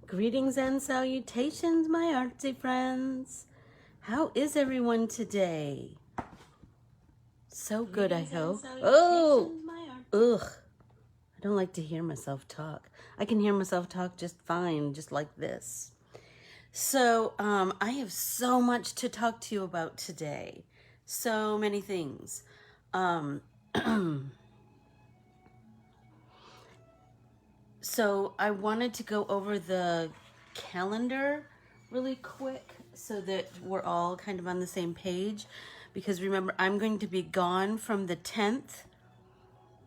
Greetings and salutations, my artsy friends. How is everyone today? So good, I hope. Oh, ugh. I don't like to hear myself talk. I can hear myself talk just fine, just like this. So, I have so much to talk to you about today. So many things. So I wanted to go over the calendar really quick so that we're all kind of on the same page, because remember, I'm going to be gone from the 10th.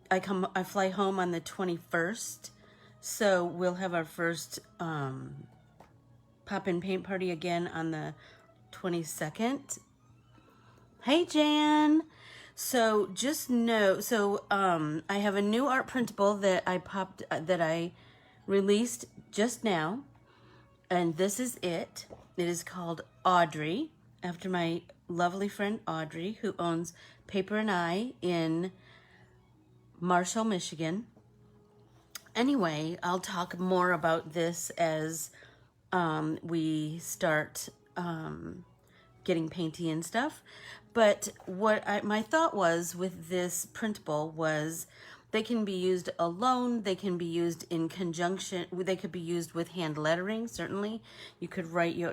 I fly home on the 21st. So we'll have our first pop-in paint party again on the 22nd. Hey, Jan. So just know, I have a new art printable that I released just now, and this is it. It is called Audrey, after my lovely friend Audrey, who owns Paper and I in Marshall, Michigan. Anyway, I'll talk more about this as we start getting painty and stuff. But my thought was with this printable was they can be used alone, they can be used in conjunction, they could be used with hand lettering, certainly. You could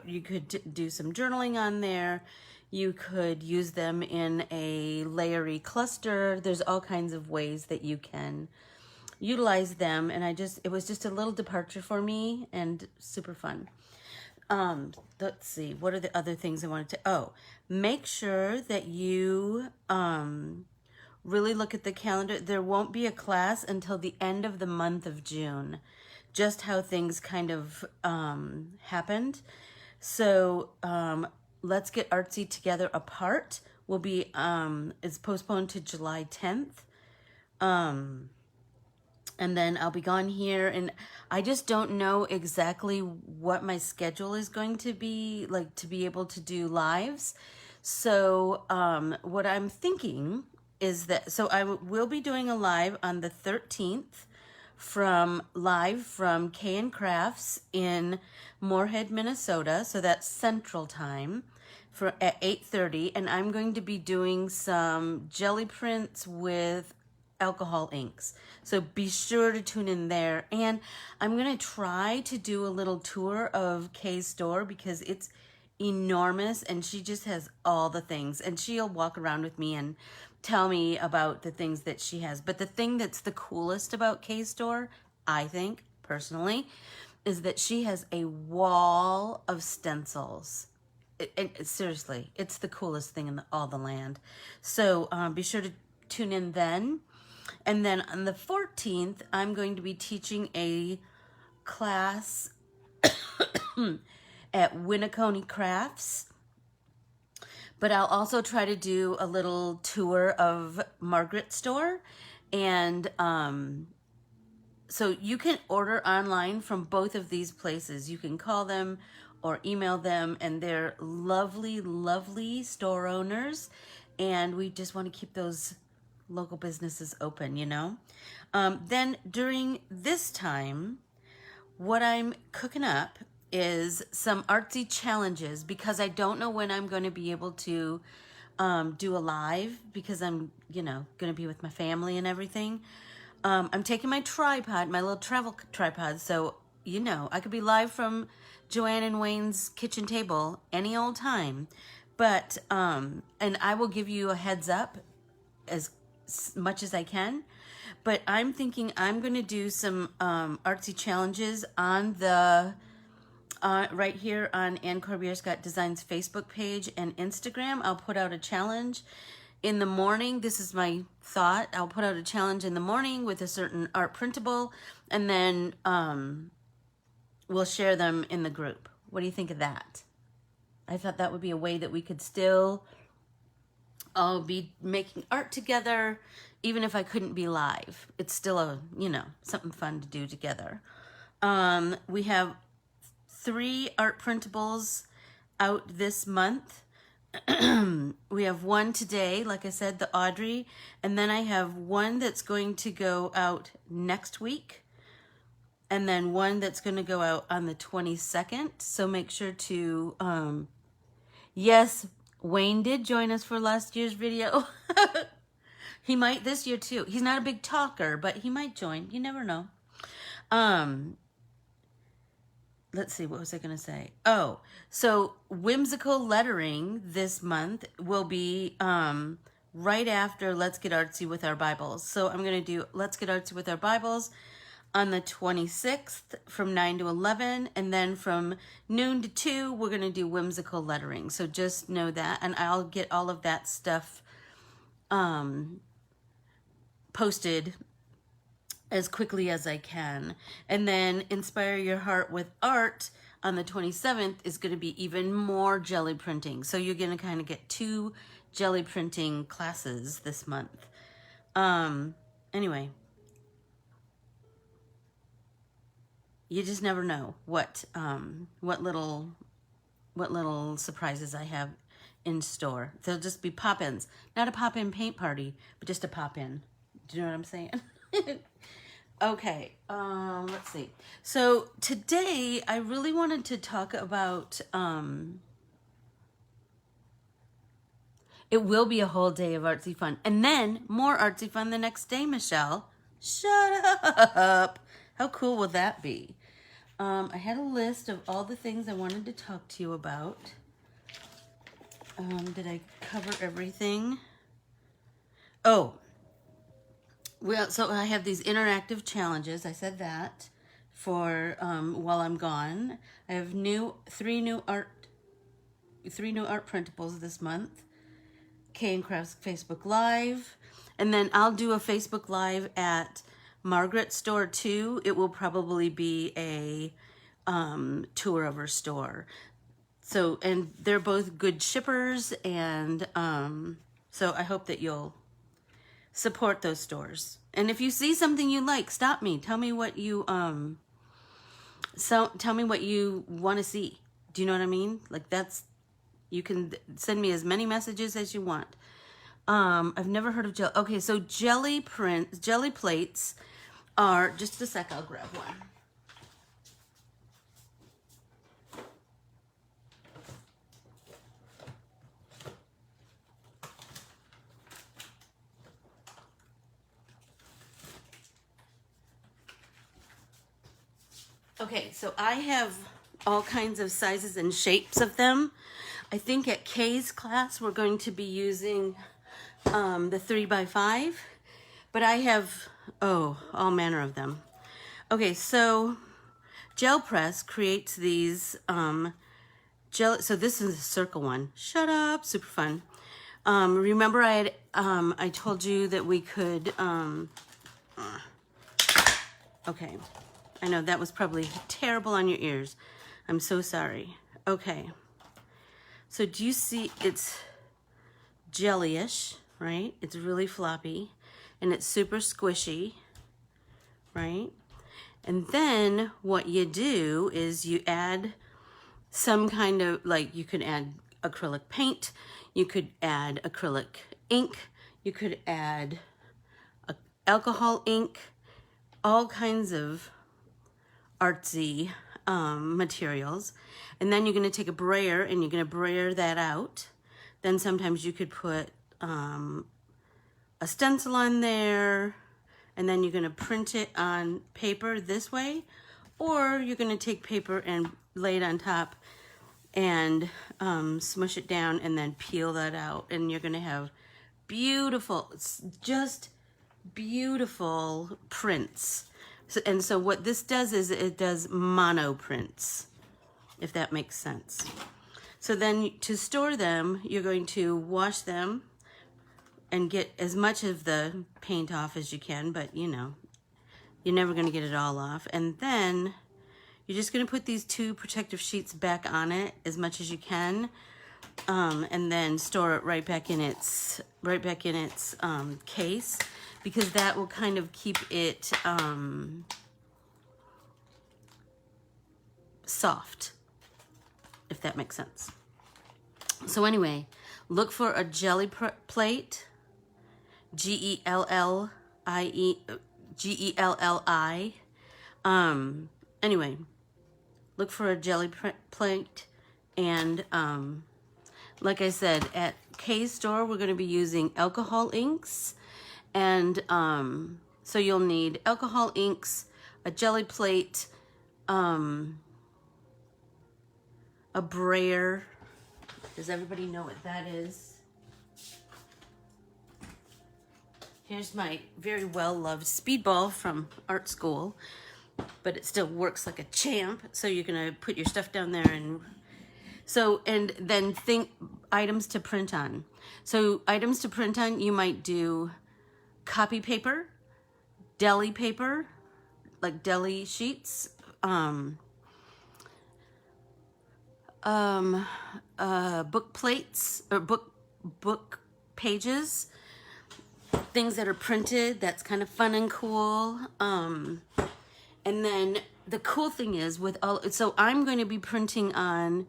you could do some journaling on there. You could use them in a layery cluster. There's all kinds of ways that you can utilize them, and it was just a little departure for me and super fun. Let's see, what are the other things I wanted to, make sure that you really look at the calendar. There won't be a class until the end of the month of June, just how things kind of happened. So Let's Get Artsy Together Apart will be, it's postponed to July 10th. And then I'll be gone here, and I just don't know exactly what my schedule is going to be like to be able to do lives. So what I'm thinking is that, so I will be doing a live on the 13th from K and Crafts in Moorhead, Minnesota. So that's Central Time at 8:30, and I'm going to be doing some jelly prints with alcohol inks. So be sure to tune in there. And I'm going to try to do a little tour of Kay's store because it's enormous and she just has all the things. And she'll walk around with me and tell me about the things that she has. But the thing that's the coolest about Kay's store, I think, personally, is that she has a wall of stencils. Seriously, it's the coolest thing in all the land. So be sure to tune in then. And then on the 14th, I'm going to be teaching a class at Winneconne Crafts. But I'll also try to do a little tour of Margaret's store. And so you can order online from both of these places. You can call them or email them, and they're lovely, lovely store owners. And we just want to keep those local businesses open, you know. Then during this time, what I'm cooking up is some artsy challenges, because I don't know when I'm going to be able to do a live, because I'm, going to be with my family and everything. I'm taking my tripod, my little travel tripod, so I could be live from Joanne and Wayne's kitchen table any old time. But and I will give you a heads up as much as I can, but I'm thinking I'm going to do some artsy challenges on the right here on Ann Corbiere-Scott Designs Facebook page and Instagram. I'll put out a challenge in the morning. This is my thought. I'll put out a challenge in the morning with a certain art printable, and then we'll share them in the group. What do you think of that? I thought that would be a way that we could still all be making art together, even if I couldn't be live. It's still something fun to do together. We have 3 art printables out this month. We have one today, like I said, the Audrey, and then I have one that's going to go out next week. and then one that's going to go out on the 22nd. So make sure to, yes, Wayne did join us for last year's video. He might this year too. He's not a big talker, but he might join. You never know. Let's see, what was I going to say? Oh, so whimsical lettering this month will be right after Let's Get Artsy with Our Bibles. So I'm going to do Let's Get Artsy with Our Bibles on the 26th from 9 to 11. And then from noon to 2, we're going to do whimsical lettering. So just know that. And I'll get all of that stuff posted as quickly as I can. And then Inspire Your Heart with Art on the 27th is going to be even more jelly printing. So you're going to kind of get 2 jelly printing classes this month. Anyway, you just never know what little surprises I have in store. They'll just be pop-ins. Not a pop-in paint party, but just a pop-in. Do you know what I'm saying? Okay, let's see. So today I really wanted to talk about, it will be a whole day of artsy fun. And then more artsy fun the next day, Michelle. Shut up. How cool will that be? I had a list of all the things I wanted to talk to you about. Did I cover everything? Oh. Well, so I have these interactive challenges. I said that for while I'm gone. I have 3 new art printables this month. Kay and Crafts Facebook Live, and then I'll do a Facebook Live at Margaret's store too. It will probably be a tour of her store. So, and they're both good shippers, and so I hope that you'll support those stores. And if you see something you like, stop me. Tell me what you tell me what you want to see. Do you know what I mean? Like, that's, you can send me as many messages as you want. I've never heard of jelly. Okay, so jelly plates are, just a sec, I'll grab one. Okay, so I have all kinds of sizes and shapes of them. I think at Kay's class we're going to be using the 3x5, but I have, all manner of them. Okay, so Gel Press creates these so this is a circle one. Shut up, super fun. Remember I told you that we could, okay. I know that was probably terrible on your ears. I'm so sorry. Okay. So do you see, it's jellyish, right? It's really floppy and it's super squishy, right? And then what you do is you add some kind of, like, you could add acrylic paint, you could add acrylic ink, you could add alcohol ink, all kinds of artsy materials. And then you're going to take a brayer and you're going to brayer that out. Then sometimes you could put a stencil on there, and then you're going to print it on paper this way, or you're going to take paper and lay it on top and smush it down and then peel that out, and you're going to have beautiful, just beautiful prints. So what this does is it does mono prints, if that makes sense. So then to store them, you're going to wash them and get as much of the paint off as you can, but you know, you're never going to get it all off. And then you're just going to put these 2 protective sheets back on it as much as you can, and then store it right back in its case, because that will kind of keep it soft, if that makes sense. So anyway, look for a jelly plate, Gelli, Anyway, look for a jelly plate. And like I said, at Kay's store, we're going to be using alcohol inks. And so you'll need alcohol inks, a jelly plate, a brayer. Does everybody know what that is? Here's my very well-loved speedball from art school, but it still works like a champ. So you're gonna put your stuff down there, and then think items to print on. So items to print on, you might do copy paper, deli paper, like deli sheets, book plates or book pages, things that are printed. That's kind of fun and cool. And then the cool thing is with all, so I'm going to be printing on,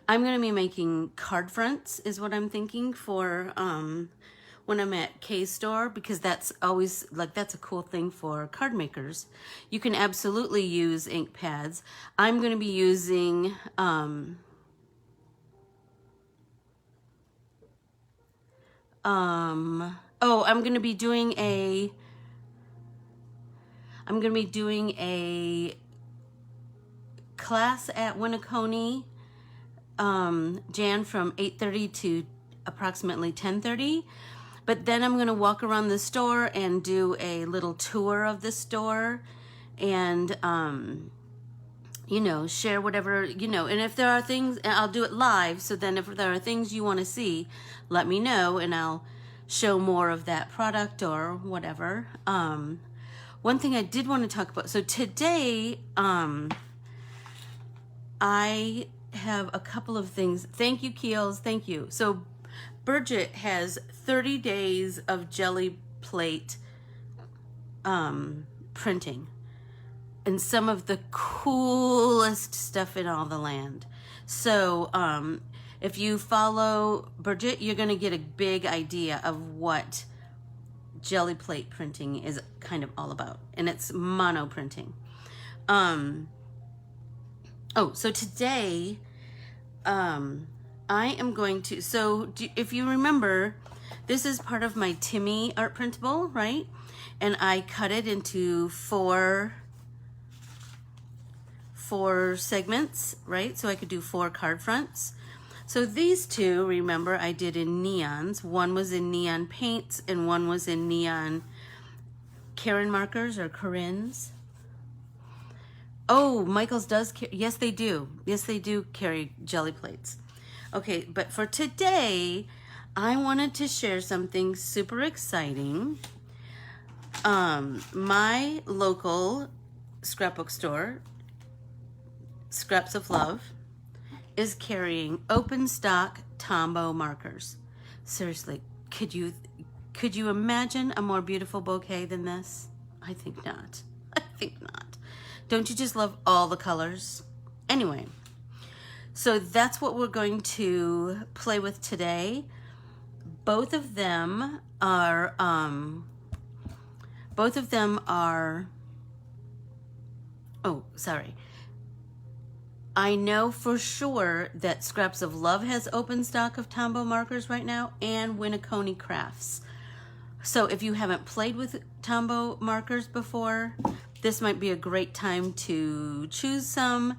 I'm going to be making card fronts is what I'm thinking for when I'm at Kay's store, because that's always like, that's a cool thing for card makers. You can absolutely use ink pads. I'm going to be using I'm going to be doing a class at Winneconne, Jan from 8:30 to approximately 10:30. But then I'm going to walk around the store and do a little tour of the store and, you know, share whatever, you know, and if there are things, and I'll do it live. So then if there are things you want to see, let me know and I'll show more of that product or whatever. One thing I did want to talk about. So today, I have a couple of things. Thank you, Keels. Thank you. So Bridget has 30 days of jelly plate printing and some of the coolest stuff in all the land. So if you follow Bridget, you're going to get a big idea of what jelly plate printing is kind of all about. And it's mono printing. So today, I am going to, if you remember, this is part of my Timi art printable, right? And I cut it into four segments, right? So I could do 4 card fronts. So these two, remember, I did in neons. One was in neon paints and one was in neon Karen markers or Corinne's. Oh, Michael's does carry, yes they do. Yes, they do carry jelly plates. Okay, but for today, I wanted to share something super exciting. My local scrapbook store, Scraps of Love, is carrying open stock Tombow markers. Seriously, could you imagine a more beautiful bouquet than this? I think not. I think not. Don't you just love all the colors? Anyway, so that's what we're going to play with today. Both of them are, oh, sorry. I know for sure that Scraps of Love has open stock of Tombow markers right now, and Winneconne Crafts. So if you haven't played with Tombow markers before, this might be a great time to choose some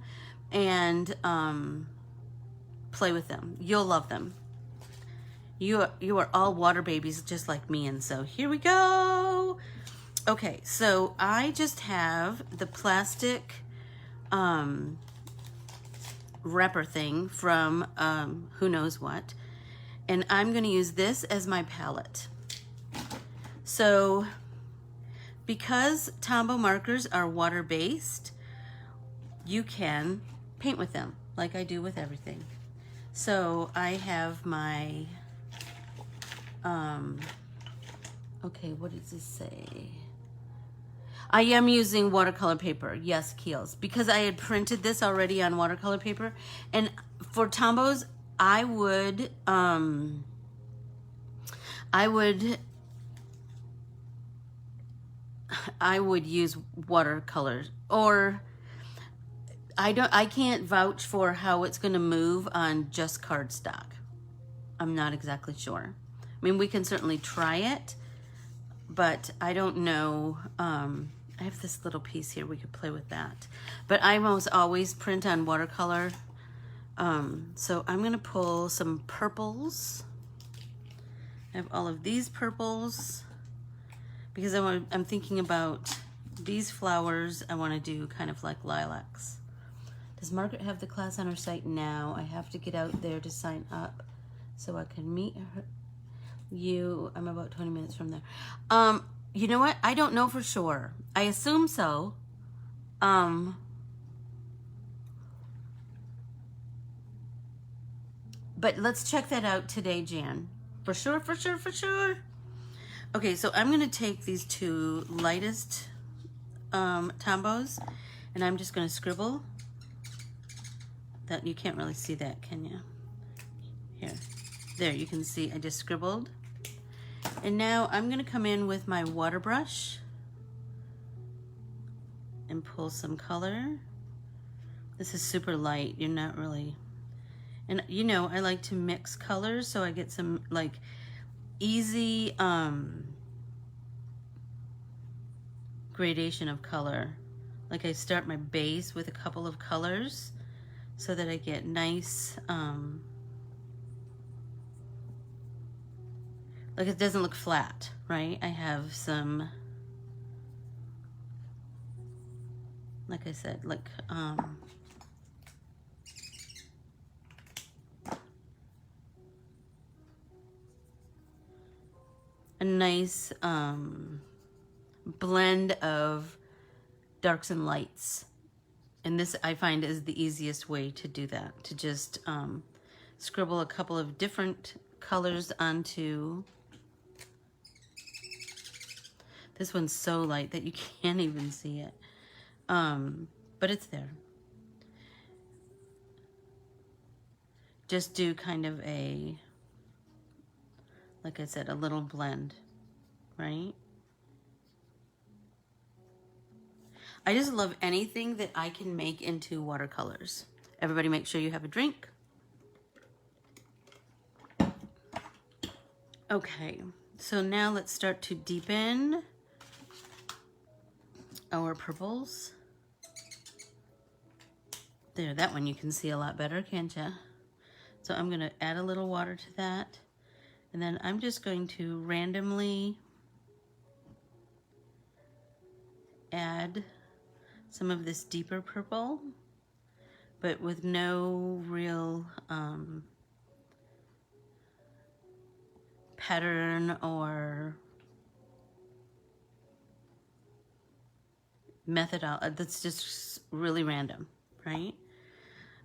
and play with them. You'll love them. You are all water babies just like me, and so here we go. Okay, so I just have the plastic wrapper thing from who knows what, and I'm going to use this as my palette. So because Tombow markers are water-based, you can paint with them like I do with everything. So I have my okay, what does this say? I am using watercolor paper. Yes, Keels, because I had printed this already on watercolor paper. And for Tombows, I would I would use watercolors, or I can't vouch for how it's going to move on just cardstock. I'm not exactly sure. I mean, we can certainly try it, but I don't know. I have this little piece here, we could play with that. But I almost always print on watercolor. So I'm gonna pull some purples. I have all of these purples because I'm thinking about these flowers. I wanna do kind of like lilacs. Does Margaret have the class on her site now? I have to get out there to sign up so I can meet her. I'm about 20 minutes from there. You know what? I don't know for sure. I assume so. But let's check that out today, Jan. For sure, for sure, for sure. Okay, so I'm gonna take these two lightest Tombows, and I'm just gonna scribble. That you can't really see that, can you? Here, there, you can see I just scribbled. And now I'm gonna come in with my water brush and pull some color. This is super light, you're not really, and you know, I like to mix colors so I get some like easy gradation of color. Like I start my base with a couple of colors so that I get nice, like it doesn't look flat, right? I have some, like I said, like, a nice blend of darks and lights. And this I find is the easiest way to do that, to just scribble a couple of different colors onto. This one's so light that you can't even see it, but it's there. Just do kind of a, like I said, a little blend, right? I just love anything that I can make into watercolors. Everybody make sure you have a drink. Okay, so now let's start to deepen our purples. There, that one you can see a lot better, can't you? So I'm gonna add a little water to that. And then I'm just going to randomly add some of this deeper purple, but with no real pattern or method. That's just really random, right?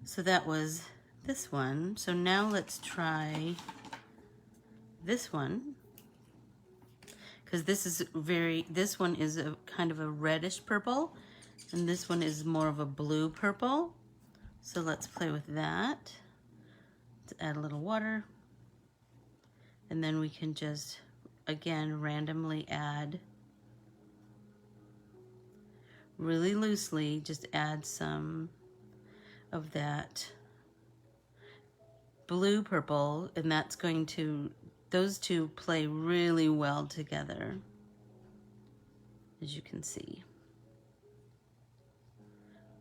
So that was this one. So now let's try this one, because this one is a kind of a reddish purple, and this one is more of a blue purple. So let's play with that. Let's add a little water, and then we can just again randomly add, really loosely, just add some of that blue purple, and that's going to, those two play really well together, as you can see,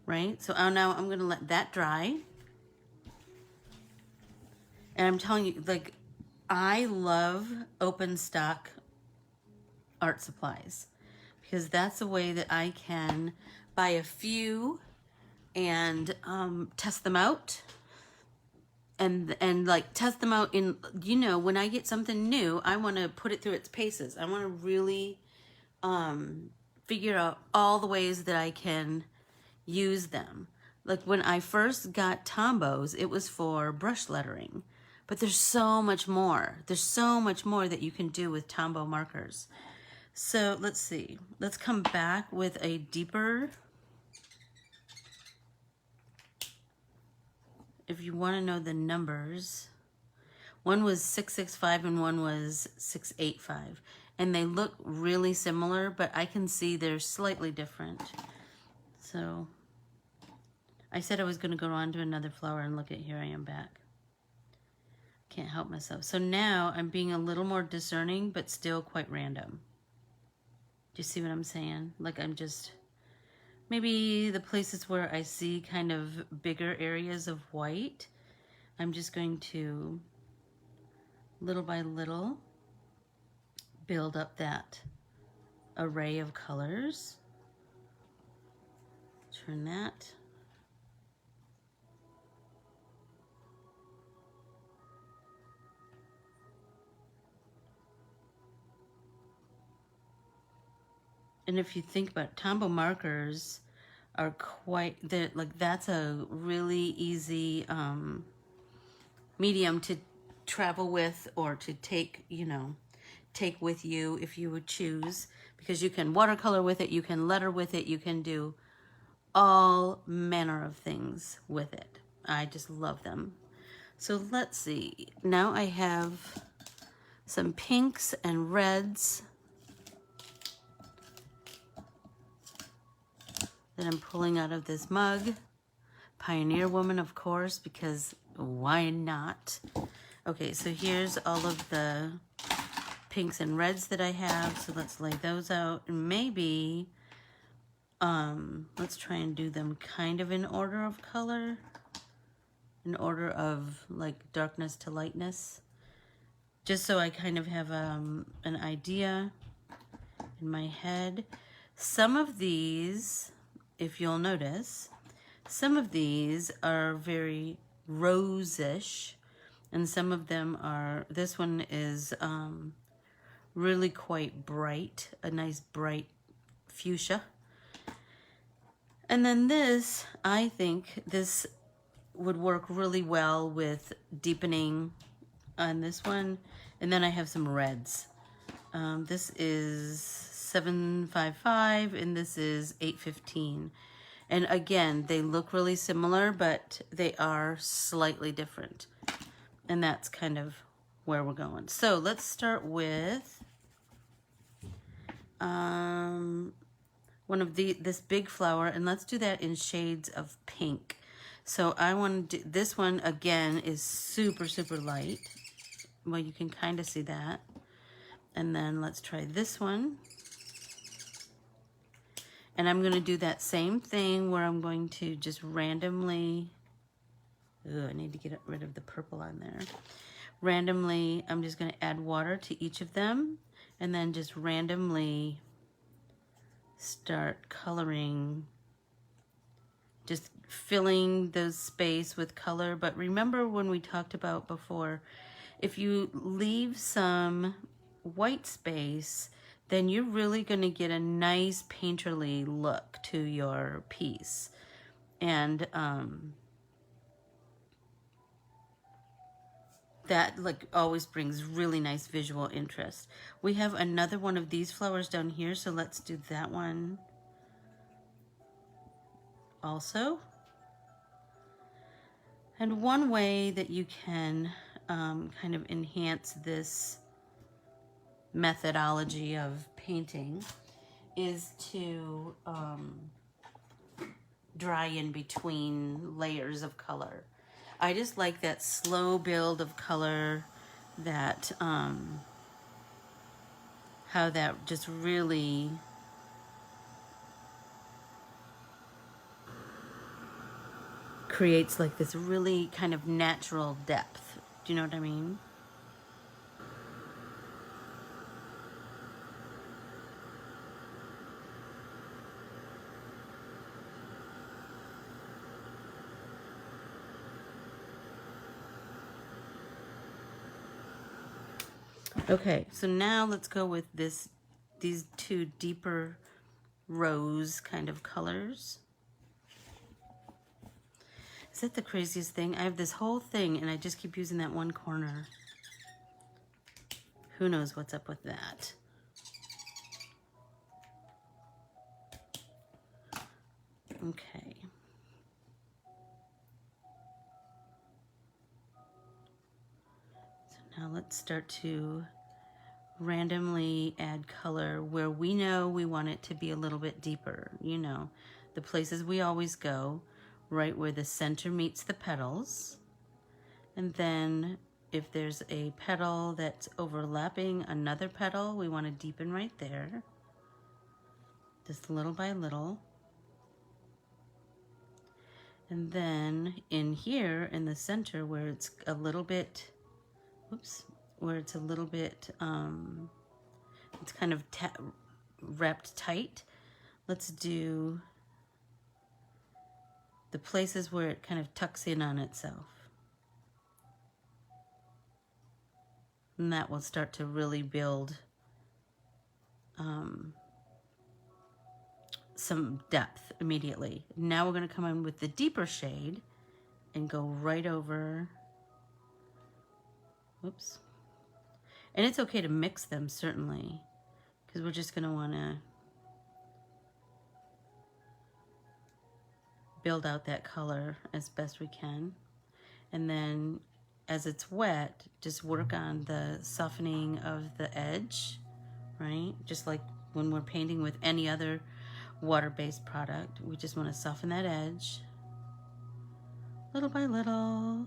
right? So now I'm gonna let that dry. And I'm telling you, like, I love open stock art supplies, because that's a way that I can buy a few and test them out. And like test them out in, you know, when I get something new, I want to put it through its paces. I want to really figure out all the ways that I can use them. Like when I first got Tombows, it was for brush lettering, but there's so much more. There's so much more that you can do with Tombow markers. So let's see. Let's come back with a deeper. If you want to know the numbers, one was 665 and one was 685. and they look really similar, but I can see they're slightly different. So I said I was going to go on to another flower, and look at, here I am back. Can't help myself. So now I'm being a little more discerning, but still quite random. Do you see what I'm saying? Like, I'm just, maybe the places where I see kind of bigger areas of white, I'm just going to, little by little, build up that array of colors. Turn that. And if you think about it, Tombow markers are quite, like, that's a really easy medium to travel with, or to take, you know, take with you if you would choose, because you can watercolor with it, you can letter with it, you can do all manner of things with it. I just love them. So let's see. Now I have some pinks and reds that I'm pulling out of this mug. Pioneer Woman, of course, because why not? Okay, so here's all of the pinks and reds that I have. So let's lay those out. And maybe, let's try and do them kind of in order of color. In order of, like, darkness to lightness. Just so I kind of have an idea in my head. Some of these, if you'll notice, some of these are very rose-ish, and some of them are, this one is really quite bright, a nice bright fuchsia. And then this, I think this would work really well with deepening on this one. And then I have some reds. This is 755 and this is 815. And again, they look really similar, but they are slightly different. And that's kind of where we're going. So let's start with one of this big flower, and let's do that in shades of pink. So I want to do, this one again is super, super light. Well, you can kind of see that. And then let's try this one. And I'm going to do that same thing where I'm going to just randomly, I need to get rid of the purple on there. Randomly, I'm just going to add water to each of them and then just randomly start coloring, just filling those space with color. But remember when we talked about before, if you leave some white space, then you're really going to get a nice painterly look to your piece. And that like always brings really nice visual interest. We have another one of these flowers down here, so let's do that one also. And one way that you can kind of enhance this methodology of painting is to dry in between layers of color. I just like that slow build of color, that how that just really creates like this really kind of natural depth. Do you know what I mean? Okay, so now let's go with these two deeper rose kind of colors. Is that the craziest thing? I have this whole thing and I just keep using that one corner. Who knows what's up with that? Okay. So now let's start to randomly add color where we know we want it to be a little bit deeper. You know, the places we always go, right where the center meets the petals. And then if there's a petal that's overlapping another petal, we want to deepen right there, just little by little. And then in here in the center where it's a little bit, where it's a little bit, it's kind of wrapped tight, let's do the places where it kind of tucks in on itself. And that will start to really build some depth immediately. Now we're going to come in with the deeper shade and go right over. Whoops. And it's okay to mix them, certainly, because we're just going to want to build out that color as best we can. And then as it's wet, just work on the softening of the edge, right? Just like when we're painting with any other water-based product, we just want to soften that edge little by little.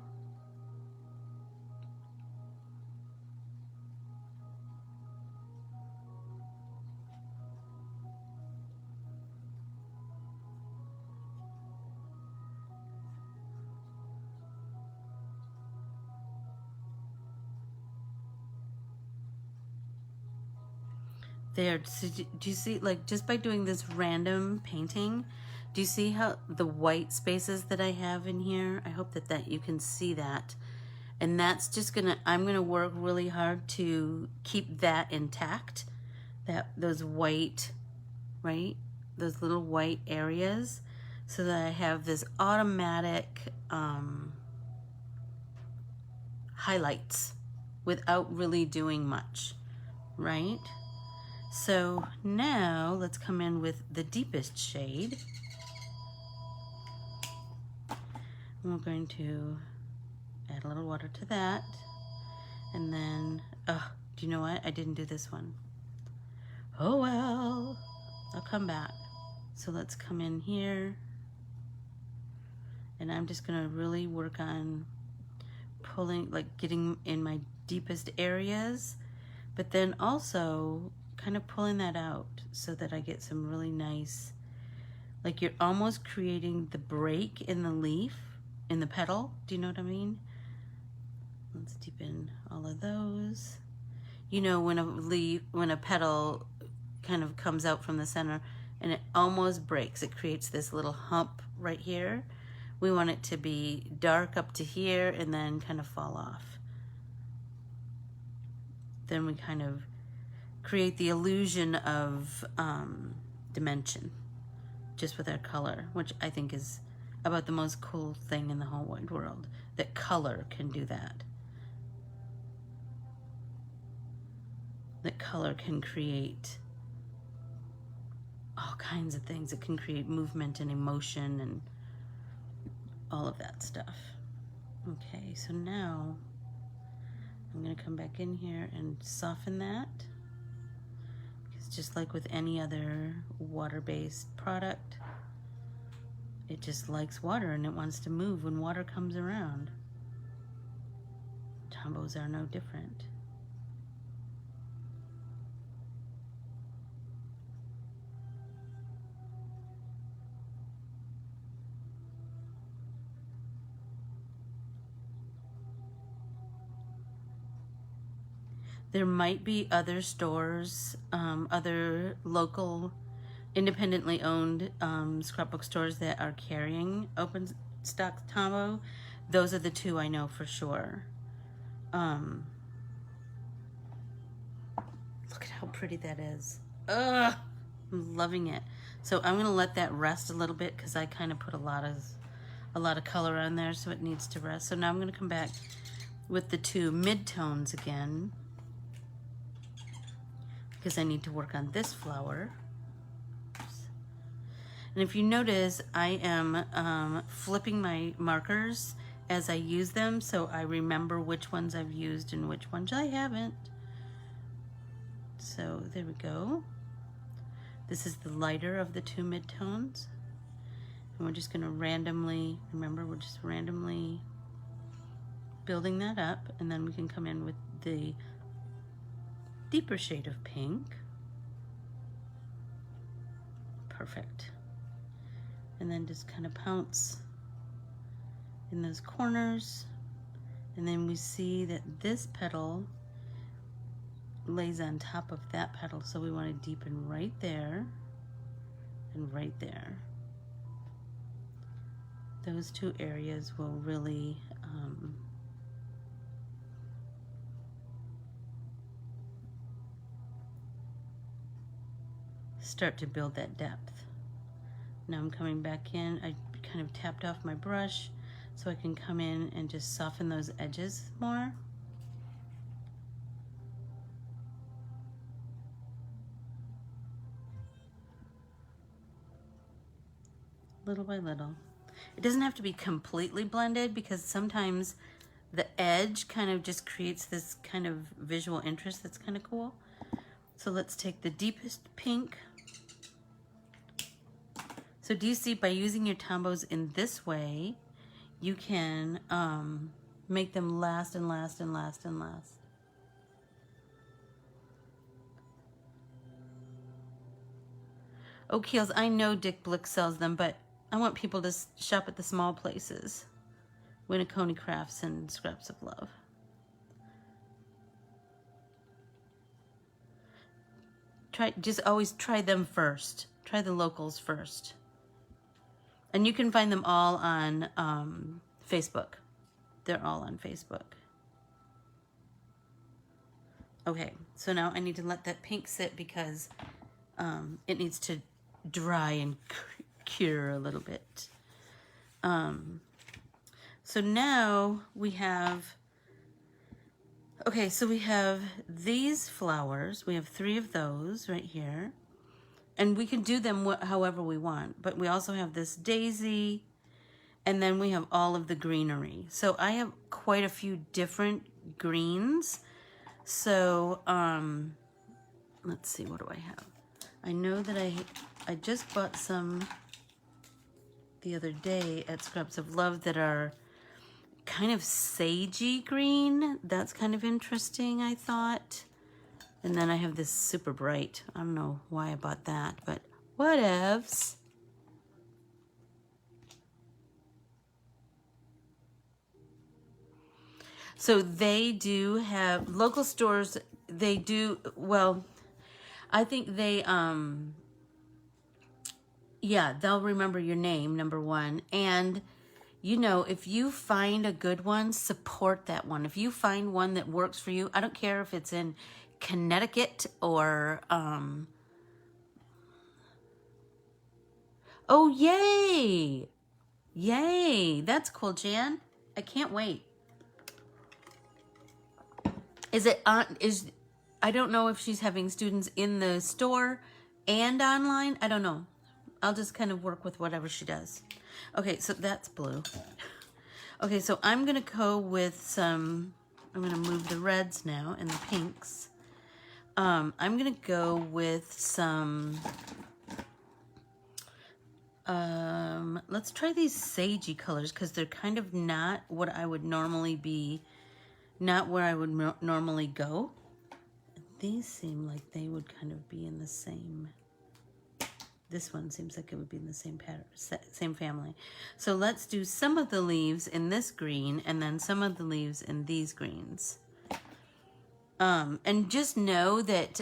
There, so do you see, like, just by doing this random painting, do you see how the white spaces that I have in here? I hope that you can see that. And that's just gonna, I'm gonna work really hard to keep that intact, those white, right? Those little white areas, so that I have this automatic highlights without really doing much, right? So now let's come in with the deepest shade. And we're going to add a little water to that. And then, oh, do you know what? I didn't do this one. Oh well, I'll come back. So let's come in here. And I'm just gonna really work on pulling, like getting in my deepest areas, but then also kind of pulling that out so that I get some really nice, like you're almost creating the break in the leaf, in the petal. Do you know what I mean? Let's deepen all of those. You know, when a leaf, when a petal kind of comes out from the center and it almost breaks, it creates this little hump right here. We want it to be dark up to here and then kind of fall off. Then we kind of create the illusion of dimension just with our color, which I think is about the most cool thing in the whole wide world, that color can do that. That color can create all kinds of things. It can create movement and emotion and all of that stuff. Okay, so now I'm gonna come back in here and soften that. Just like with any other water-based product, it just likes water and it wants to move when water comes around. Tombows are no different. There might be other stores, other local, independently owned scrapbook stores that are carrying open stock Tombow. Those are the two I know for sure. Look at how pretty that is. Ugh, I'm loving it. So I'm gonna let that rest a little bit because I kind of put a lot of color on there, so it needs to rest. So now I'm gonna come back with the two mid-tones again, because I need to work on this flower. And if you notice, I am flipping my markers as I use them, so I remember which ones I've used and which ones I haven't. So there we go. This is the lighter of the two midtones. And we're just gonna randomly, remember, we're just randomly building that up, and then we can come in with the deeper shade of pink. Perfect. And then just kind of pounce in those corners. And then we see that this petal lays on top of that petal, so we want to deepen right there and right there. Those two areas will really start to build that depth. Now I'm coming back in. I kind of tapped off my brush so I can come in and just soften those edges more. Little by little. It doesn't have to be completely blended, because sometimes the edge kind of just creates this kind of visual interest that's kind of cool. So let's take the deepest pink. So do you see, by using your Tombows in this way, you can make them last and last and last and last. Oh, Keels, I know Dick Blick sells them, but I want people to shop at the small places. Winniconi Crafts and Scraps of Love. Just always try them first. Try the locals first. And you can find them all on Facebook. They're all on Facebook. Okay, so now I need to let that pink sit, because it needs to dry and cure a little bit. So now we have, okay, so we have these flowers. We have 3 of those right here. And we can do them however we want. But we also have this daisy, and then we have all of the greenery. So I have quite a few different greens. So let's see, what do I have? I know that I just bought some the other day at Scraps of Love that are kind of sagey green. That's kind of interesting, I thought. And then I have this super bright. I don't know why I bought that, but whatevs. So they do have local stores. They do, well, I think they, yeah, they'll remember your name, number one. And, you know, if you find a good one, support that one. If you find one that works for you, I don't care if it's in Connecticut or, oh, yay. Yay. That's cool, Jan. I can't wait. Is it on, I don't know if she's having students in the store and online. I don't know. I'll just kind of work with whatever she does. Okay, so that's blue. Okay, so I'm going to go with some, I'm going to move the reds now and the pinks. I'm going to go with some, let's try these sagey colors, because they're kind of not what I would normally be, not where I would normally go. These seem like they would kind of be in the same, this one seems like it would be in the same pattern, same family. So let's do some of the leaves in this green, and then some of the leaves in these greens. And just know that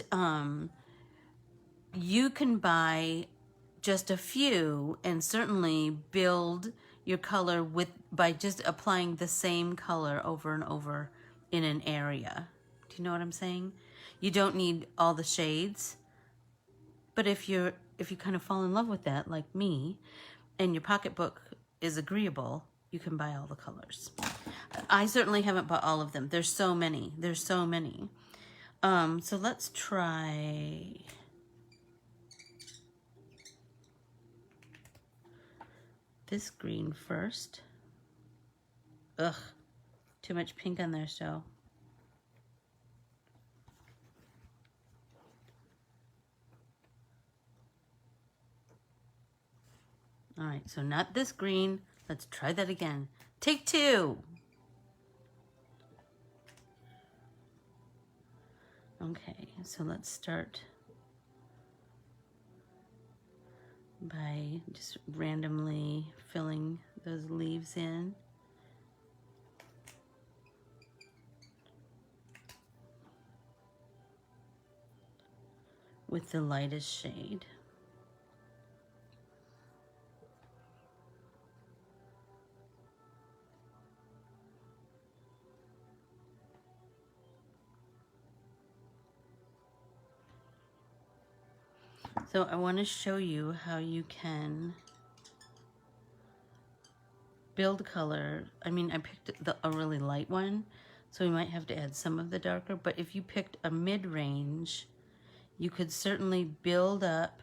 you can buy just a few and certainly build your color by just applying the same color over and over in an area. Do you know what I'm saying? You don't need all the shades, but if you kind of fall in love with that, like me, and your pocketbook is agreeable, you can buy all the colors. I certainly haven't bought all of them. There's so many. There's so many. So let's try this green first. Ugh, too much pink on there, so. All right, so not this green. Let's try that again. Take two. Okay, so let's start by just randomly filling those leaves in. With the lightest shade. So I want to show you how you can build color. I mean, I picked a really light one, so we might have to add some of the darker, but if you picked a mid-range, you could certainly build up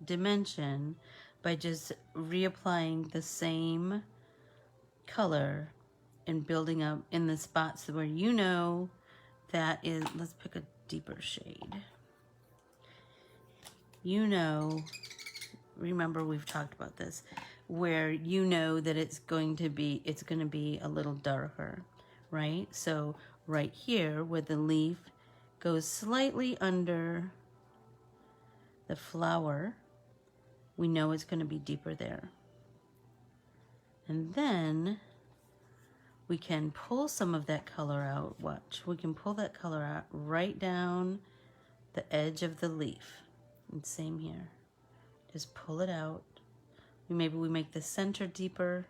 dimension by just reapplying the same color and building up in the spots where you know that is, let's pick a deeper shade. You know, remember we've talked about this, where you know that it's going to be a little darker, right? So right here where the leaf goes slightly under the flower, we know it's going to be deeper there. And then we can pull some of that color out. Watch, we can pull that color out right down the edge of the leaf. And same here. Just pull it out. Maybe we make the center deeper,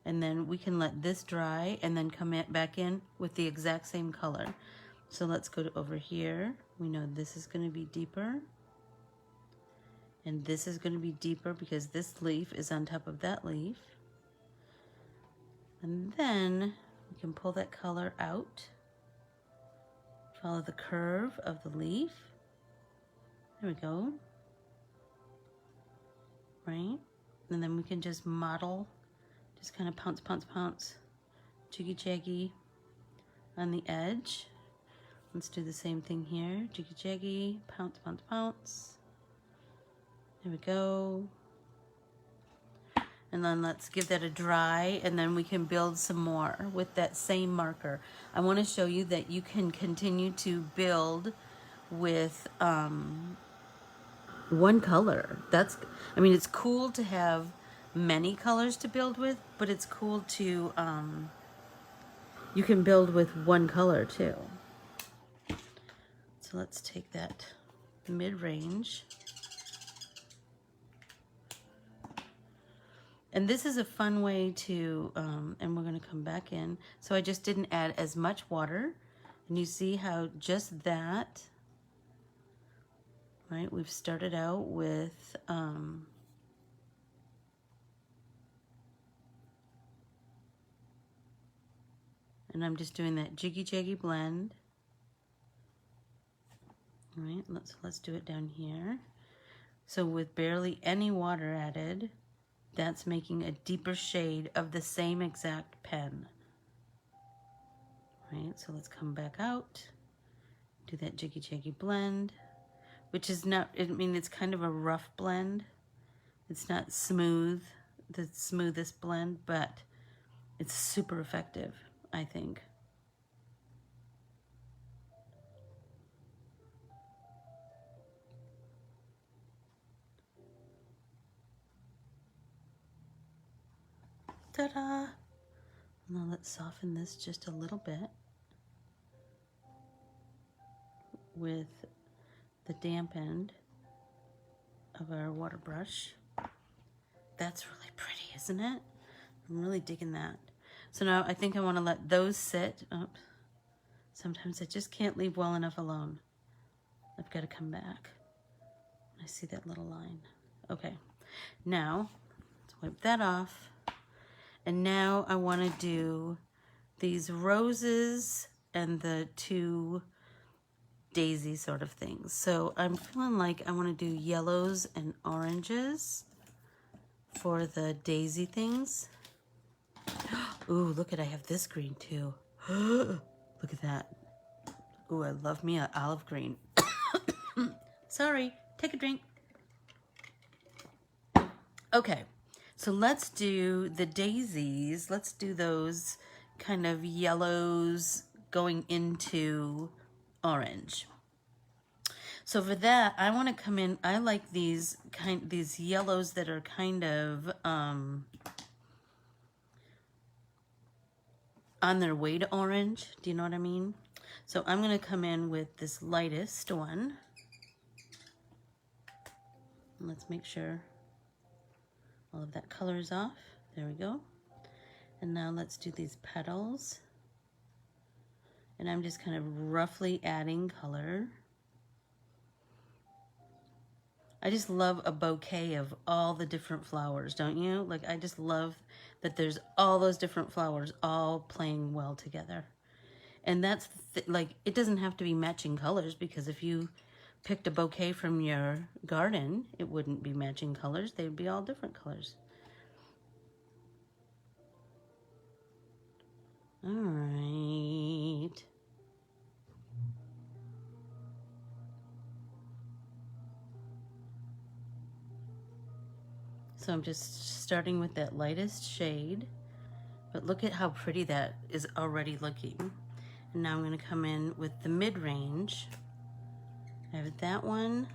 and then we can let this dry and then come back in with the exact same color. So let's go to over here. We know this is going to be deeper, and this is going to be deeper because this leaf is on top of that leaf. And then we can pull that color out, follow the curve of the leaf. There we go. Right? And then we can just model, just kind of pounce, pounce, pounce, jiggy jaggy on the edge. Let's do the same thing here. Jiggy jaggy, pounce, pounce, pounce. There we go. And then let's give that a dry, and then we can build some more with that same marker. I want to show you that you can continue to build with one color. I mean, it's cool to have many colors to build with, but it's cool to, you can build with one color too. So let's take that mid-range. And this is a fun way to, and we're gonna come back in. So I just didn't add as much water. And you see how just that, right? We've started out with and I'm just doing that jiggy jaggy blend. All right, let's do it down here. So with barely any water added, that's making a deeper shade of the same exact pen. Right, so let's come back out, do that jiggy jaggy blend, which is not, I mean, it's kind of a rough blend. It's not smooth, the smoothest blend, but it's super effective, I think. Ta-da! Now let's soften this just a little bit with the damp end of our water brush. That's really pretty, isn't it? I'm really digging that. So now I think I want to let those sit. Oh, sometimes I just can't leave well enough alone. I've got to come back. I see that little line. Okay, now let's wipe that off. And now I want to do these roses and the two daisy sort of things. So I'm feeling like I want to do yellows and oranges for the daisy things. Ooh, look at, I have this green too. Look at that. Ooh, I love me an olive green. Sorry, take a drink. Okay, So let's do the daisies. Let's do those kind of yellows going into orange. So for that, I want to come in, I like these yellows that are kind of on their way to orange. Do you know what I mean? So I'm going to come in with this lightest one. Let's make sure all of that color is off. There we go. And now let's do these petals. And I'm just kind of roughly adding color. I just love a bouquet of all the different flowers, don't you? Like, I just love that there's all those different flowers all playing well together. And that's, like, it doesn't have to be matching colors, because if you picked a bouquet from your garden, it wouldn't be matching colors. They would be all different colors. All right. So I'm just starting with that lightest shade, but look at how pretty that is already looking. And now I'm going to come in with the mid-range. I have that one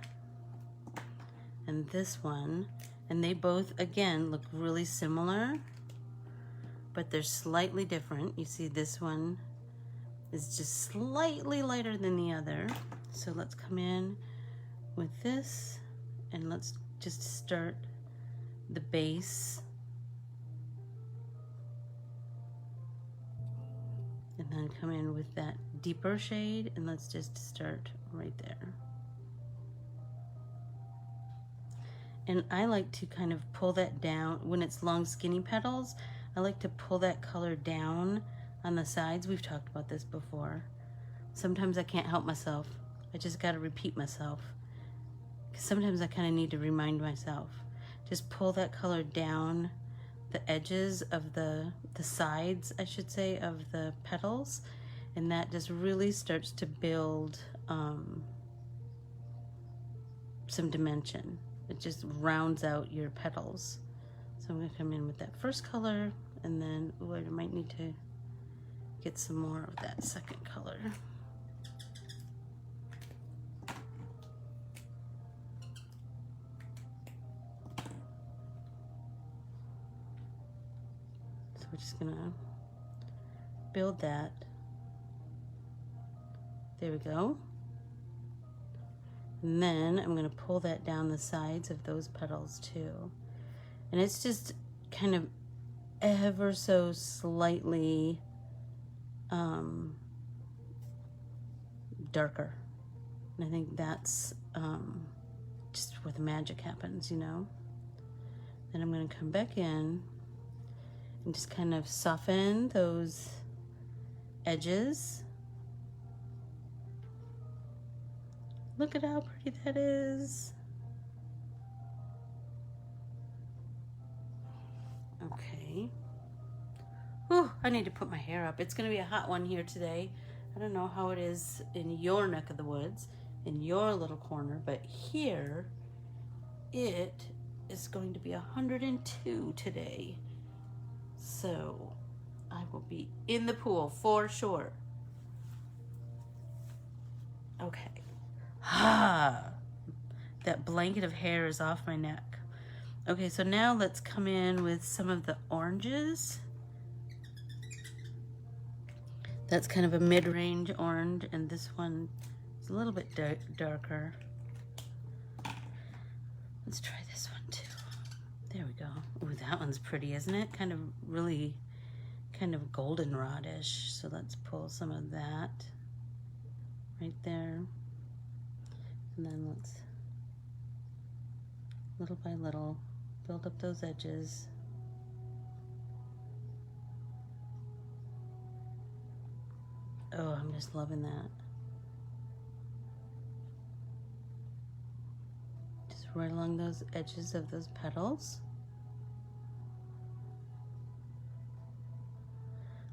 and this one, and they both, again, look really similar, but they're slightly different. You see this one is just slightly lighter than the other. So let's come in with this, and let's just start the base, and then come in with that deeper shade, and let's just start right there. And I like to kind of pull that down when it's long skinny petals. I like to pull that color down on the sides. We've talked about this before. Sometimes I can't help myself. I just got to repeat myself, because sometimes I kind of need to remind myself. Just pull that color down the edges of the sides, I should say, of the petals, and that just really starts to build some dimension. It just rounds out your petals. So I'm going to come in with that first color, and then I might need to get some more of that second color. We're just gonna build that. There we go. And then I'm gonna pull that down the sides of those petals too. And it's just kind of ever so slightly darker. And I think that's just where the magic happens, you know? Then I'm gonna come back in and just kind of soften those edges. Look at how pretty that is. Okay. Whew, I need to put my hair up. It's gonna be a hot one here today. I don't know how it is in your neck of the woods, in your little corner, but here it is going to be 102 today. So I will be in the pool for sure. Okay. That blanket of hair is off my neck. Okay, so now let's come in with some of the oranges. That's kind of a mid-range orange, and this one is a little bit darker. Let's try this one too. There we go. Ooh, that one's pretty, isn't it? Kind of really, kind of goldenrodish. So let's pull some of that right there. And then let's, little by little, build up those edges. Oh, I'm just loving that. Just right along those edges of those petals.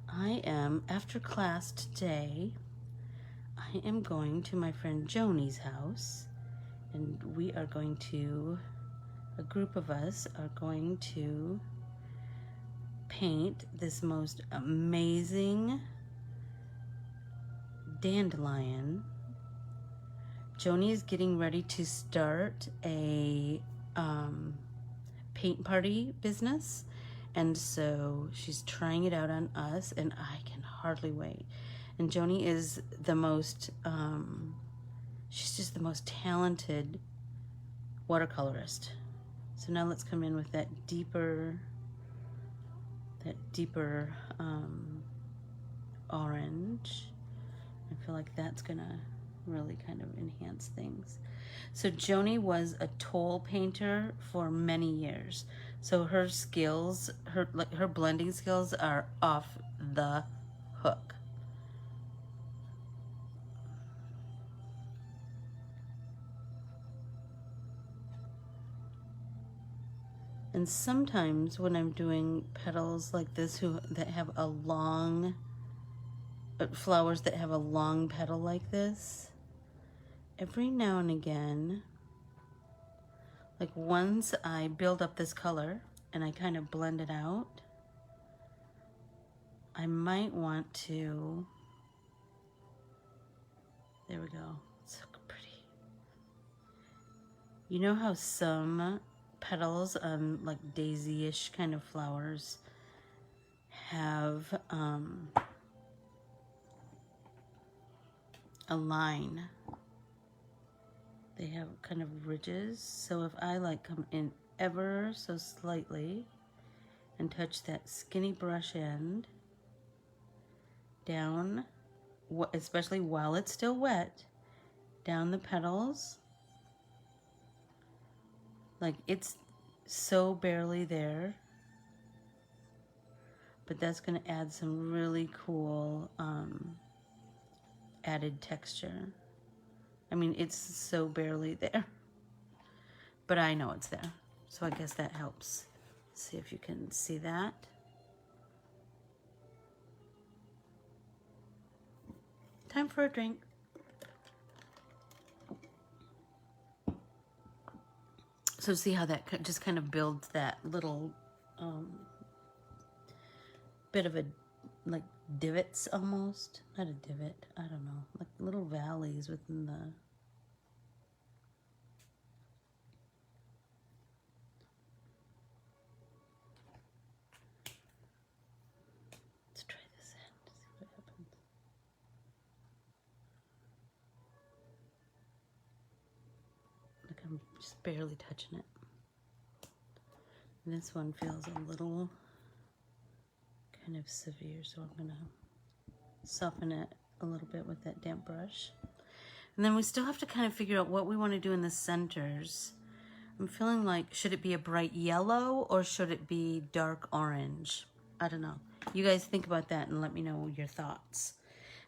I am, after class today, I am going to my friend Joni's house, and we are going to a group of us are going to paint this most amazing dandelion. Joni is getting ready to start a paint party business, and so she's trying it out on us, and I can hardly wait. And Joni is the most she's just the most talented watercolorist. So now let's come in with that deeper orange. I feel like that's gonna really kind of enhance things. So Joni was a toll painter for many years. So her skills, her blending skills are off the hook. And sometimes when I'm doing petals like this that have a long, flowers that have a long petal like this, every now and again, like once I build up this color and I kind of blend it out, I might want to, there we go, it's so pretty. You know how some petals on like daisy-ish kind of flowers have a line? They have kind of ridges. So if I like come in ever so slightly and touch that skinny brush end down, especially while it's still wet, down the petals, like it's so barely there, but that's going to add some really cool added texture. I mean, it's so barely there, but I know it's there, so I guess that helps. See if you can see that. Time for a drink. So see how that just kind of builds that little bit of a, like divots almost. Not a divot, I don't know. Like little valleys within the... Let's try this in, see what happens. Look, I'm just barely touching it. And this one feels a little kind of severe, so I'm gonna soften it a little bit with that damp brush. And then we still have to kind of figure out what we want to do in the centers. I'm feeling like, should it be a bright yellow or should it be dark orange? I don't know. You guys think about that and let me know your thoughts.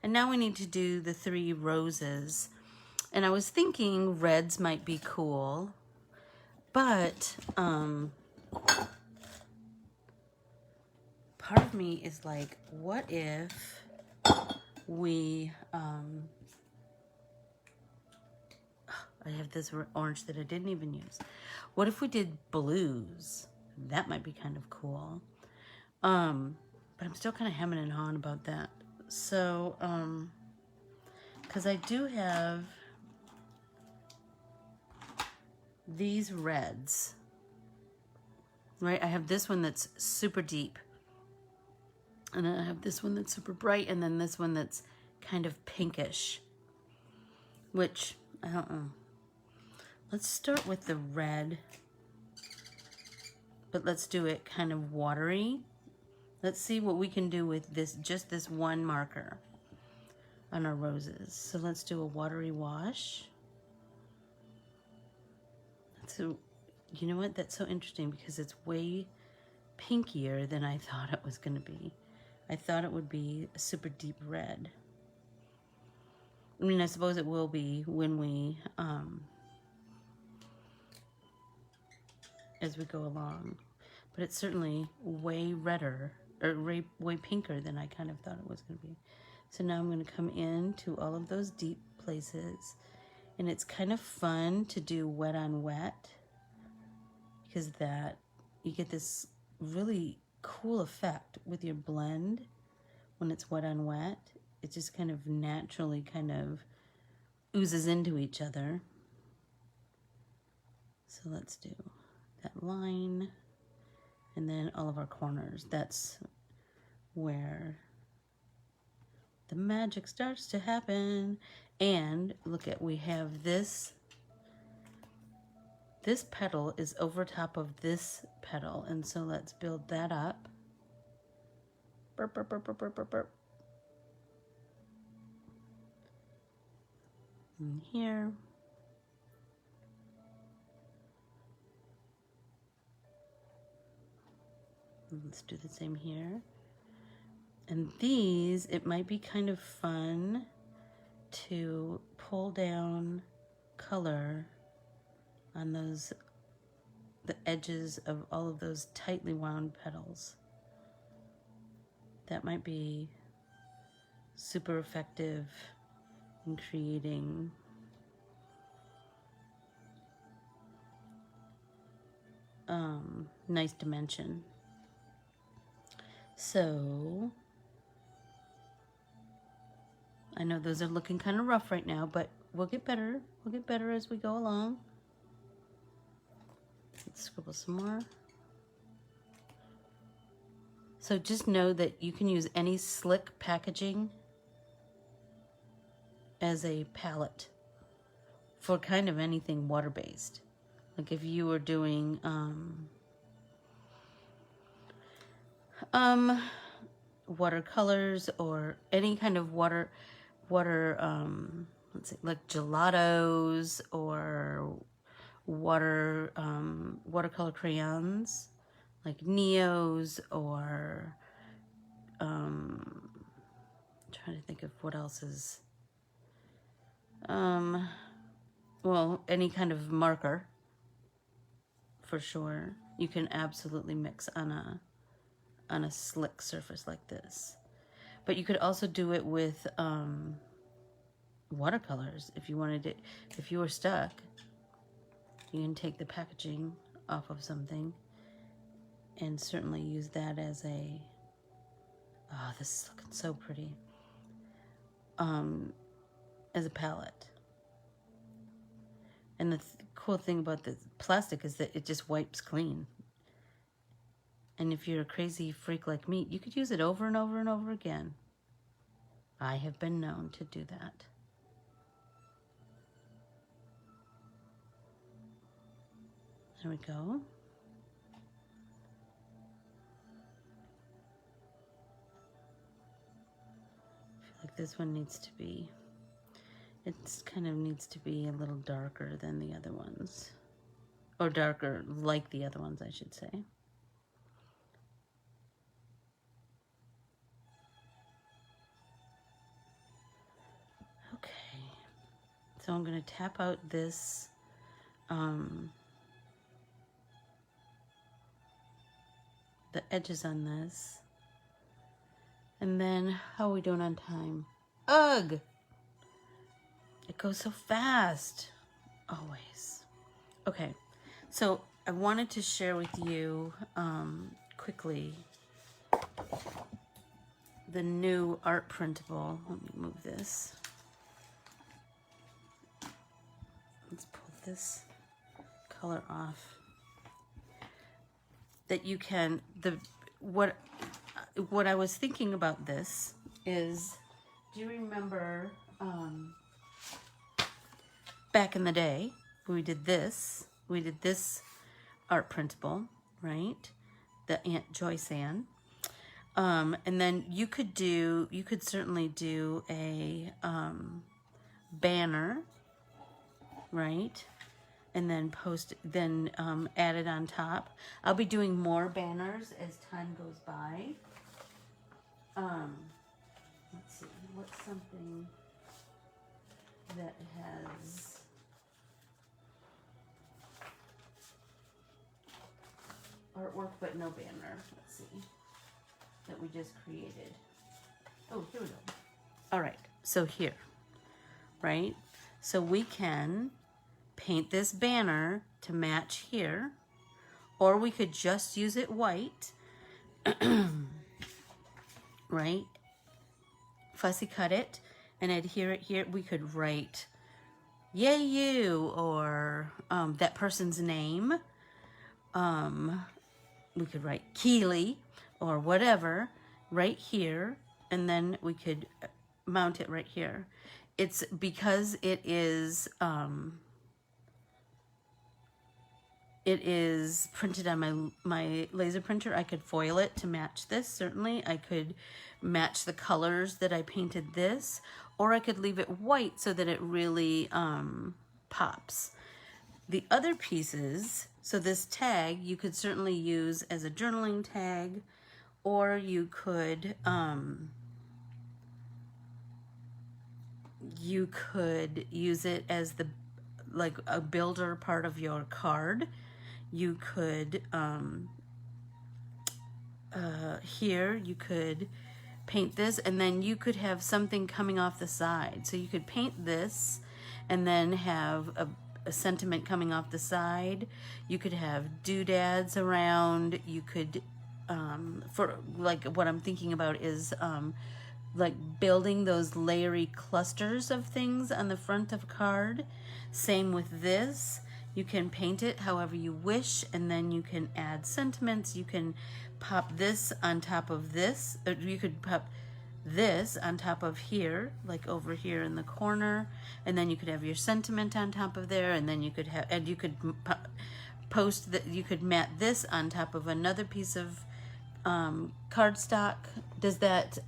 And now we need to do the 3 roses. And I was thinking reds might be cool, but part of me is like, what if we, I have this orange that I didn't even use. What if we did blues? That might be kind of cool. But I'm still kind of hemming and hawing about that. So, because I do have these reds, right? I have this one that's super deep. And then I have this one that's super bright, and then this one that's kind of pinkish, which, I don't know. Let's start with the red, but let's do it kind of watery. Let's see what we can do with this, just this one marker on our roses. So let's do a watery wash. So, you know what? That's so interesting because it's way pinkier than I thought it was going to be. I thought it would be a super deep red. I mean, I suppose it will be when we, as we go along. But it's certainly way redder, or way pinker than I kind of thought it was going to be. So now I'm going to come into all of those deep places. And it's kind of fun to do wet on wet, because that you get this really cool effect with your blend when it's wet on wet. It just kind of naturally kind of oozes into each other. So let's do that line and then all of our corners. That's where the magic starts to happen. And look at, we have this petal is over top of this petal, and so let's build that up. Burp, burp, burp, burp, burp, burp, burp. And here. And let's do the same here. And these, it might be kind of fun to pull down color on those, the edges of all of those tightly wound petals. That might be super effective in creating nice dimension. So I know those are looking kind of rough right now, but we'll get better. We'll get better as we go along. Let's scribble some more. So just know that you can use any slick packaging as a palette for kind of anything water-based. Like if you were doing watercolors or any kind of water let's see, like gelatos or watercolor crayons, like Neos, or trying to think of what else is, well, any kind of marker, for sure. You can absolutely mix on a slick surface like this. But you could also do it with watercolors if you wanted it. If you were stuck, you can take the packaging off of something and certainly use that as a, oh, this is looking so pretty, as a palette. And the cool thing about the plastic is that it just wipes clean. And if you're a crazy freak like me, you could use it over and over and over again. I have been known to do that. There we go. I feel like this one needs to be, it's kind of needs to be a little darker than the other ones. Or darker like the other ones, I should say. Okay, so I'm going to tap out this the edges on this. And then, how are we doing on time? Ugh! It goes so fast. Always. Okay, so I wanted to share with you quickly the new art printable. Let me move this. Let's pull this color off. That you can, what I was thinking about this is, do you remember back in the day we did this art printable, right? The Aunt Joyce Ann. And then you could certainly do a banner, right? And then add it on top. I'll be doing more banners as time goes by. Let's see, what's something that has artwork but no banner? Let's see, that we just created. Oh, here we go. All right, so here, right? So we can paint this banner to match here, or we could just use it white, right? Fussy cut it and adhere it here. We could write "Yay you" or that person's name. We could write Keely or whatever right here, and then we could mount it right here. It's because it is printed on my laser printer. I could foil it to match this, certainly. I could match the colors that I painted this, or I could leave it white so that it really pops. The other pieces, so this tag you could certainly use as a journaling tag, or you could use it as like a builder part of your card. You could here you could paint this, and then you could have something coming off the side. So you could paint this and then have a sentiment coming off the side. You could have doodads around. You could for like what I'm thinking about is like building those layery clusters of things on the front of a card. Same with this. You can paint it however you wish, and then you can add sentiments. You can pop this on top of this, or you could pop this on top of here, like over here in the corner, and then you could have your sentiment on top of there, and then you could have, and you could post that, you could mat this on top of another piece of cardstock. Does that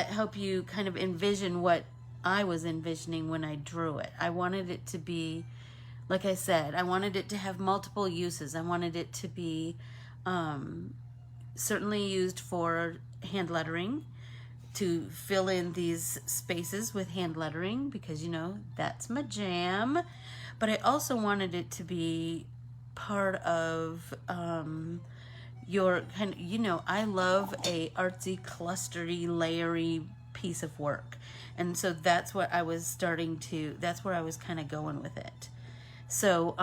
help you kind of envision what I was envisioning when I drew it? I wanted it to be, like I said, I wanted it to have multiple uses. I wanted it to be certainly used for hand lettering, to fill in these spaces with hand lettering, because, you know, that's my jam. But I also wanted it to be part of your kind of, you know, I love a artsy, clustery, layery piece of work. And so that's what I was starting to, that's where I was kind of going with it. So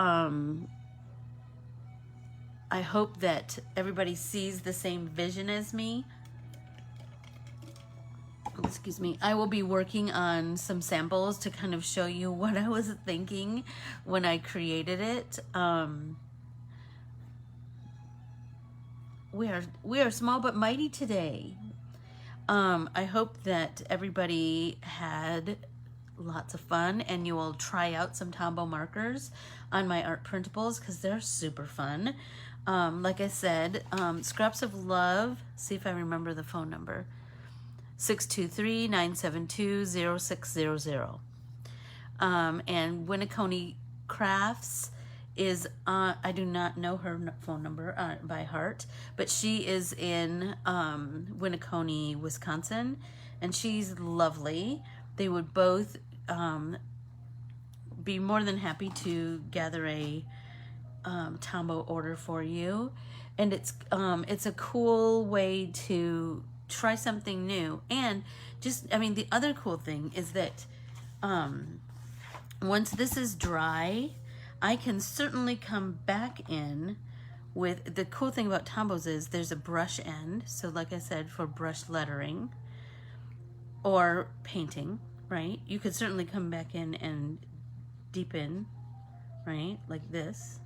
I hope that everybody sees the same vision as me. Excuse me. I will be working on some samples to kind of show you what I was thinking when I created it. We are small but mighty today. I hope that everybody had lots of fun, and you will try out some Tombow markers on my art printables, because they're super fun. Like I said, Scraps of Love, see if I remember the phone number, 623-972-0600. And Winniconi Crafts is I do not know her phone number by heart, but she is in Winniconi, Wisconsin, and she's lovely. They would both be more than happy to gather a Tombow order for you, and it's a cool way to try something new. And just, I mean, the other cool thing is that once this is dry, I can certainly come back in with, the cool thing about Tombows is there's a brush end. So like I said, for brush lettering or painting, right? You could certainly come back in and deepen, right? Like this.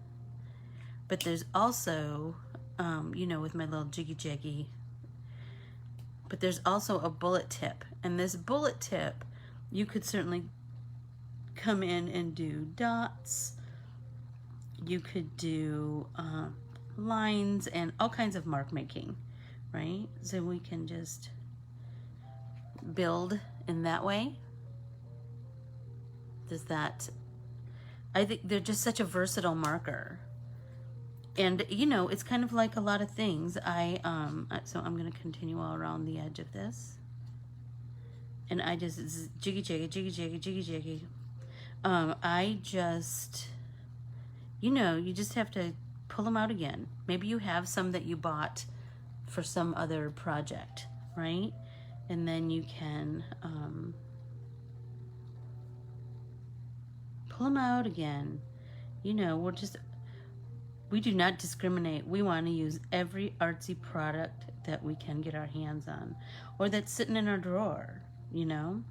But there's also, you know, with my little jiggy jaggy, but there's also a bullet tip. And this bullet tip, you could certainly come in and do dots. You could do lines and all kinds of mark making, right? So we can just build in that way. Does that, I think they're just such a versatile marker. And, you know, it's kind of like a lot of things. So I'm going to continue all around the edge of this. And I just jiggy jaggy, jiggy jaggy, jiggy jaggy. I just, you know, you just have to pull them out again. Maybe you have some that you bought for some other project, right? And then you can pull them out again. You know, We do not discriminate. We want to use every artsy product that we can get our hands on, or that's sitting in our drawer, you know.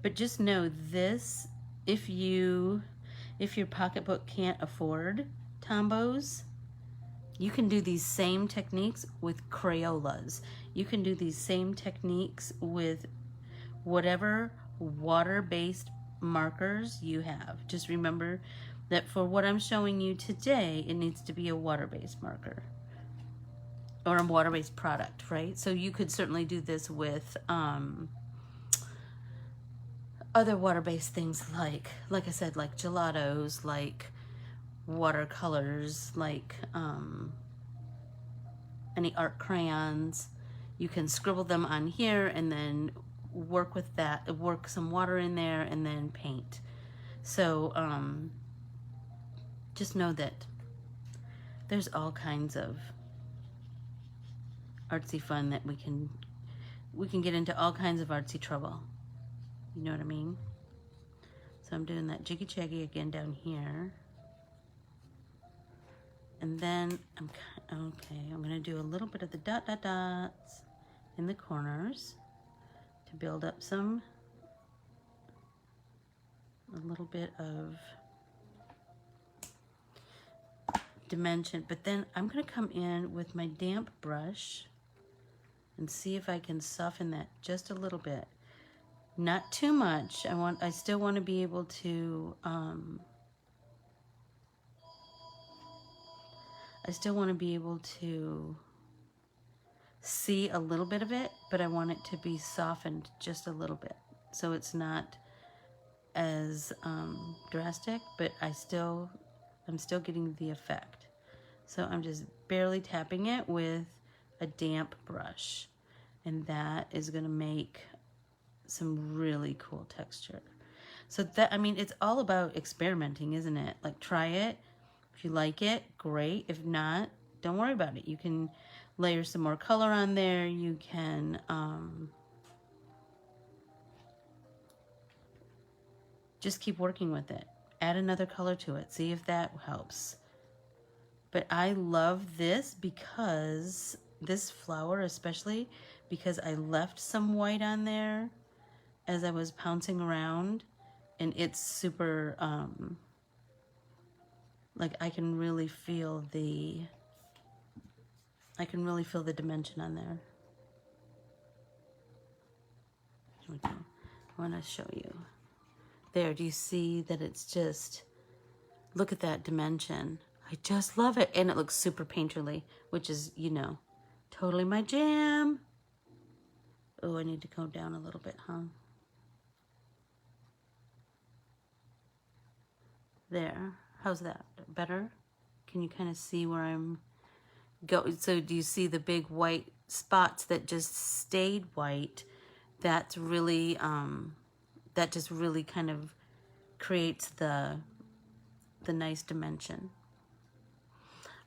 But just know this, if your pocketbook can't afford Tombows, you can do these same techniques with Crayolas. You can do these same techniques with whatever water-based markers you have. Just remember that for what I'm showing you today, it needs to be a water-based marker or a water-based product, right? So you could certainly do this with other water-based things like I said, like gelatos, like watercolors, like any art crayons. You can scribble them on here and then work with that, work some water in there and then paint. So just know that there's all kinds of artsy fun that we can get into, all kinds of artsy trouble. You know what I mean? So I'm doing that jiggy jaggy again down here. And then I'm gonna do a little bit of the dots in the corners to build up a little bit of dimension. But then I'm gonna come in with my damp brush and see if I can soften that just a little bit. Not too much. I still want to be able to see a little bit of it, but I want it to be softened just a little bit, so it's not as drastic, but I'm still getting the effect. So I'm just barely tapping it with a damp brush, and that is going to make some really cool texture. So that, I mean, it's all about experimenting, isn't it? Like, try it. If you like it, great. If not, don't worry about it. You can layer some more color on there. You can just keep working with it. Add another color to it. See if that helps. But I love this because this flower, especially because I left some white on there as I was pouncing around, and it's super like I can really feel the dimension on there. Here we go. I want to show you. There, do you see that it's just, look at that dimension. I just love it. And it looks super painterly, which is, you know, totally my jam. Oh, I need to go down a little bit, huh? There. How's that? Better? Can you kind of see where I'm going? So do you see the big white spots that just stayed white? That's really, that just really kind of creates the nice dimension.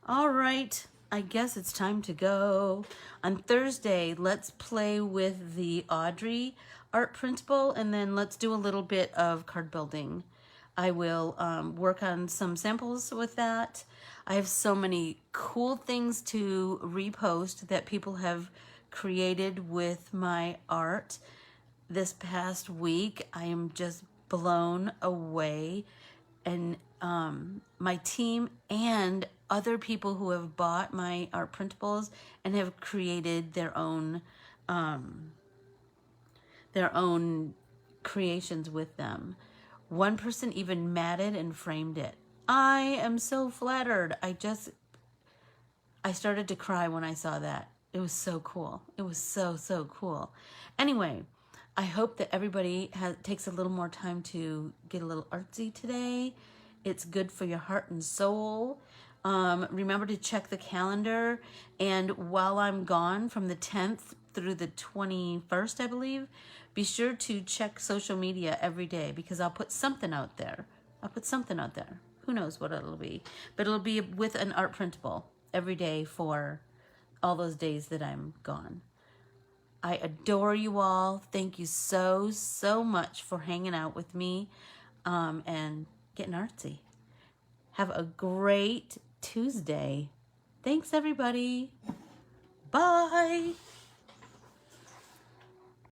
All right, I guess it's time to go. On Thursday, let's play with the Audrey art printable, and then let's do a little bit of card building. I will work on some samples with that. I have so many cool things to repost that people have created with my art. This past week, I am just blown away. And my team and other people who have bought my art printables and have created their own creations with them. One person even matted and framed it. I am so flattered. I started to cry when I saw that. It was so cool. It was so, so cool. Anyway, I hope that everybody takes a little more time to get a little artsy today. It's good for your heart and soul. Remember to check the calendar. And while I'm gone from the 10th through the 21st, I believe, be sure to check social media every day, because I'll put something out there. Who knows what it'll be. But it'll be with an art printable every day for all those days that I'm gone. I adore you all. Thank you so, so much for hanging out with me and getting artsy. Have a great Tuesday. Thanks, everybody. Bye.